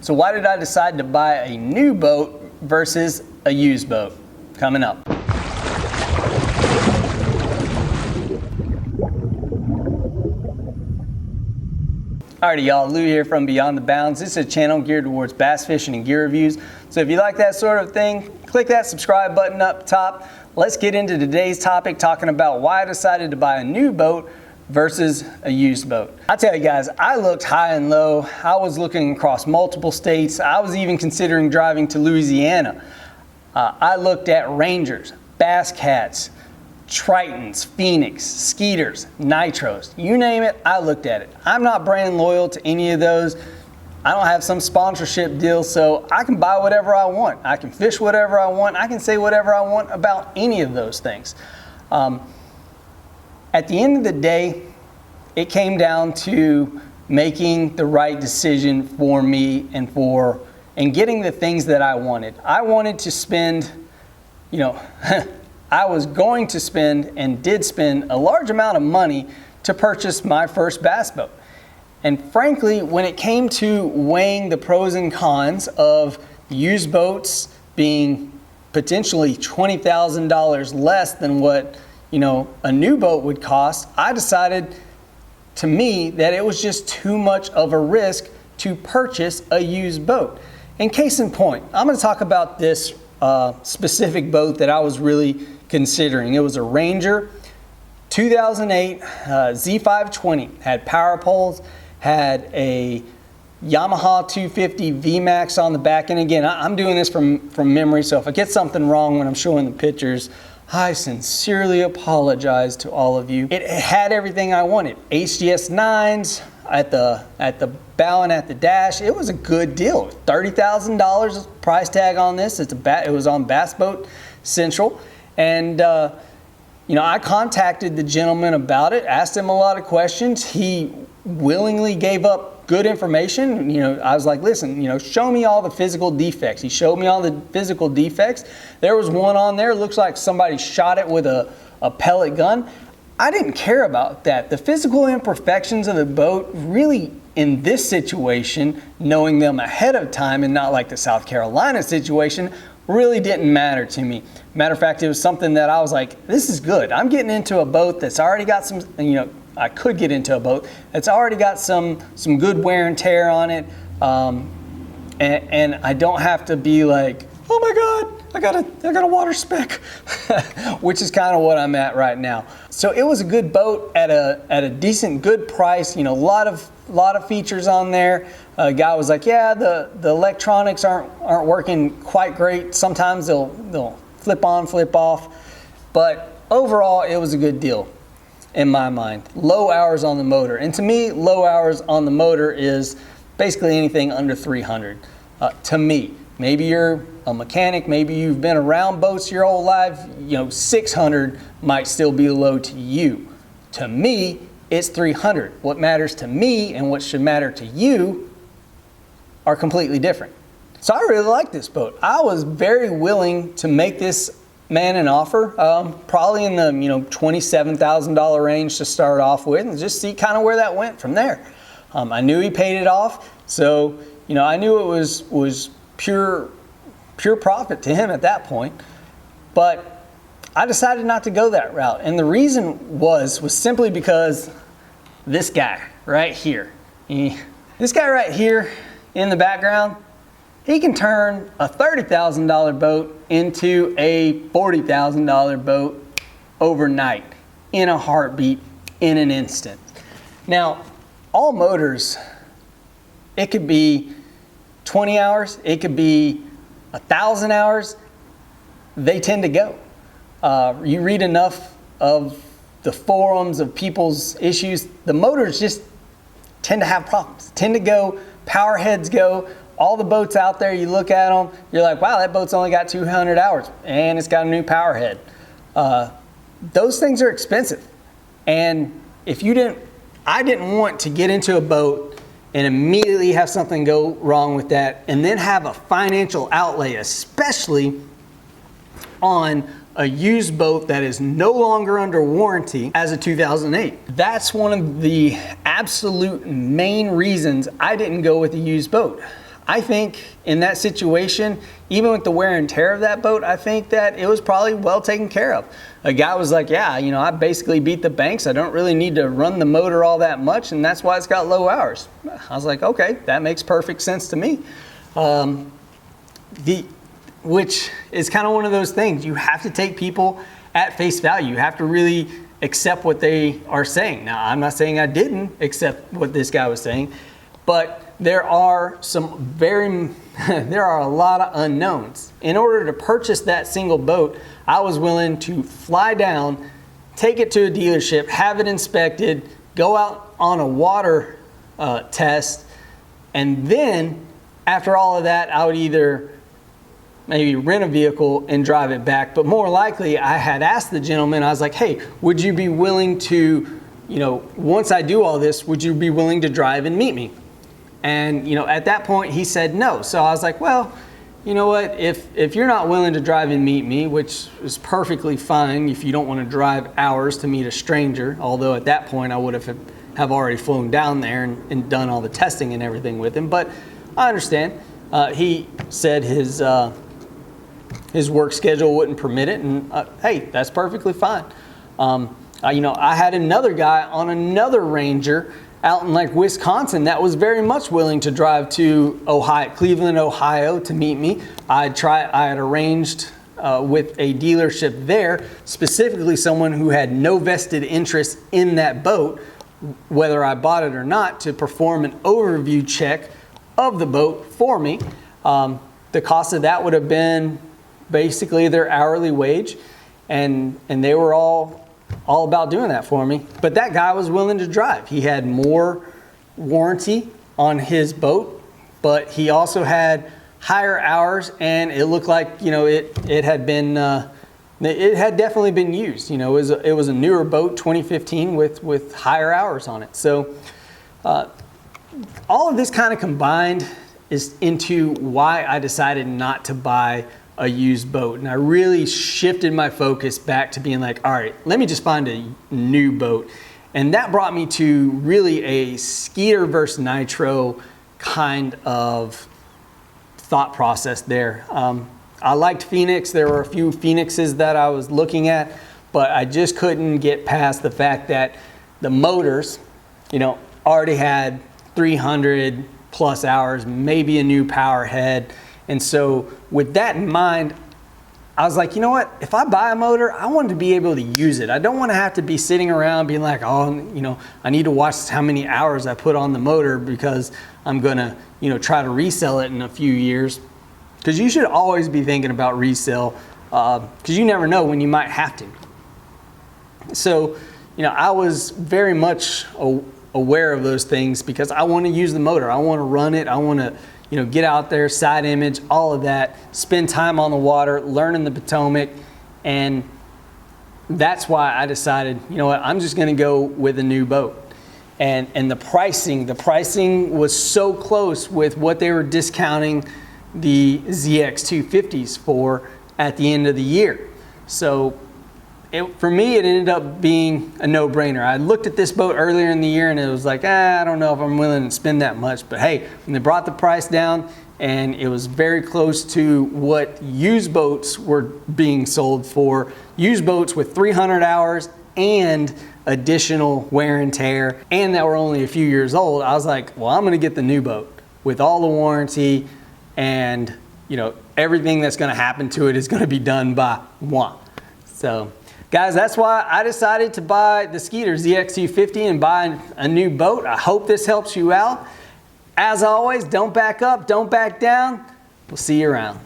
So why did I decide to buy a new boat versus a used boat? Coming up. Alrighty y'all, Lou here from Beyond the Bounds. This is a channel geared towards bass fishing and gear reviews. So if you like that sort of thing, click that subscribe button up top. Let's get into today's topic, talking about why I decided to buy a new boat versus a used boat. I tell you guys, I looked high and low. I was looking across multiple states. I was even considering driving to Louisiana. I looked at Rangers, Bass Cats, Tritons, Phoenix, Skeeters, Nitros, you name it, I looked at it. I'm not brand loyal to any of those. I don't have some sponsorship deal, so I can buy whatever I want. I can fish whatever I want. I can say whatever I want about any of those things. At the end of the day, it came down to making the right decision for me and getting the things that I wanted. I wanted to spend, I was going to spend and did spend a large amount of money to purchase my first bass boat. And frankly, when it came to weighing the pros and cons of used boats being potentially $20,000 less than what a new boat would cost, I decided to me that it was just too much of a risk to purchase a used boat. And case in point, I'm going to talk about this specific boat that I was really considering. It was a Ranger 2008 Z520, had power poles, had a Yamaha 250 VMAX on the back. And again, I'm doing this from memory, so if I get something wrong when I'm showing the pictures, I sincerely apologize to all of you. It had everything I wanted. HDS 9s at the bow and at the dash. It was a good deal. $30,000 price tag on this. It was on Bass Boat Central. And I contacted the gentleman about it, asked him a lot of questions. He willingly gave up good information. I was like, listen, show me all the physical defects. He showed me all the physical defects. There was one on there, looks like somebody shot it with a pellet gun. I didn't care about that. The physical imperfections of the boat really, in this situation, knowing them ahead of time and not like the South Carolina situation, really didn't matter to me. Matter of fact, it was something that I was like, this is good. I'm getting into a boat that's already got some, I could get into a boat that's already got some good wear and tear on it. And I don't have to be like, oh my God, I got a water speck, which is kind of what I'm at right now. So it was a good boat at a decent, good price. A lot of features on there. A guy was like, yeah, the electronics aren't working quite great. Sometimes they'll flip on, flip off, but overall it was a good deal in my mind. Low hours on the motor, and to me, low hours on the motor is basically anything under 300. To me, maybe you're a mechanic, maybe you've been around boats your whole life. 600 might still be low to you. To me, it's 300. What matters to me and what should matter to you are completely different. So I really like this boat. I was very willing to make this man an offer, probably in the $27,000 range to start off with, and just see kind of where that went from there. I knew he paid it off, so I knew it was pure profit to him at that point. But I decided not to go that route, and the reason was simply because this guy right here, this guy right here in the background, he can turn a $30,000 boat into a $40,000 boat overnight, in a heartbeat, in an instant. Now, all motors, it could be 20 hours, it could be 1,000 hours, they tend to go. You read enough of the forums of people's issues, the motors just tend to have problems, tend to go, power heads go. All the boats out there, you look at them, you're like, wow, that boat's only got 200 hours and it's got a new power head. Those things are expensive. And I didn't want to get into a boat and immediately have something go wrong with that and then have a financial outlay, especially on a used boat that is no longer under warranty as a 2008. That's one of the absolute main reasons I didn't go with a used boat. I think in that situation, even with the wear and tear of that boat, I think that it was probably well taken care of. A guy was like, yeah, you know, I basically beat the banks. I don't really need to run the motor all that much, and that's why it's got low hours. I was like, okay, that makes perfect sense to me. Which is kind of one of those things. You have to take people at face value. You have to really accept what they are saying. Now, I'm not saying I didn't accept what this guy was saying, but there are there are a lot of unknowns. In order to purchase that single boat, I was willing to fly down, take it to a dealership, have it inspected, go out on a water test, and then after all of that, I would either maybe rent a vehicle and drive it back. But more likely, I had asked the gentleman, I was like, hey, would you be willing to, you know, once I do all this, would you be willing to drive and meet me? And, you know, at that point, he said no. So I was like, well, you know what, if you're not willing to drive and meet me, which is perfectly fine if you don't want to drive hours to meet a stranger, although at that point I would have already flown down there and done all the testing and everything with him, but I understand. He said his work schedule wouldn't permit it, and hey, that's perfectly fine. You know, I had another guy on another Ranger out in like Wisconsin that was very much willing to drive to Cleveland, Ohio to meet me. I had arranged with a dealership there, specifically someone who had no vested interest in that boat, whether I bought it or not, to perform an overview check of the boat for me. The cost of that would have been basically their hourly wage, and they were all about doing that for me. But that guy was willing to drive. He had more warranty on his boat, but he also had higher hours, and it looked like, you know, it had definitely been used. You know, it was a newer boat, 2015, with higher hours on it. So all of this kind of combined is into why I decided not to buy a used boat. And I really shifted my focus back to being like, all right, let me just find a new boat. And that brought me to really a Skeeter versus Nitro kind of thought process there. I liked Phoenix. There were a few Phoenixes that I was looking at, but I just couldn't get past the fact that the motors, you know, already had 300 plus hours, maybe a new power head. And so with that in mind, I was like, you know what? If I buy a motor, I want to be able to use it. I don't want to have to be sitting around being like, oh, you know, I need to watch how many hours I put on the motor because I'm going to, you know, try to resell it in a few years. Because you should always be thinking about resale because you never know when you might have to. So, you know, I was very much aware of those things because I want to use the motor. I want to run it. I want to, you know, get out there, side image, all of that, spend time on the water, learning the Potomac, and that's why I decided, you know what, I'm just going to go with a new boat. And the pricing was so close with what they were discounting the ZX250s for at the end of the year. So for me, it ended up being a no-brainer. I looked at this boat earlier in the year and it was like, I don't know if I'm willing to spend that much. But hey, when they brought the price down and it was very close to what used boats were being sold for, used boats with 300 hours and additional wear and tear, and that were only a few years old, I was like, well, I'm gonna get the new boat with all the warranty, and you know, everything that's gonna happen to it is gonna be done by moi. So guys, that's why I decided to buy the Skeeter ZX250 and buy a new boat. I hope this helps you out. As always, don't back up, don't back down. We'll see you around.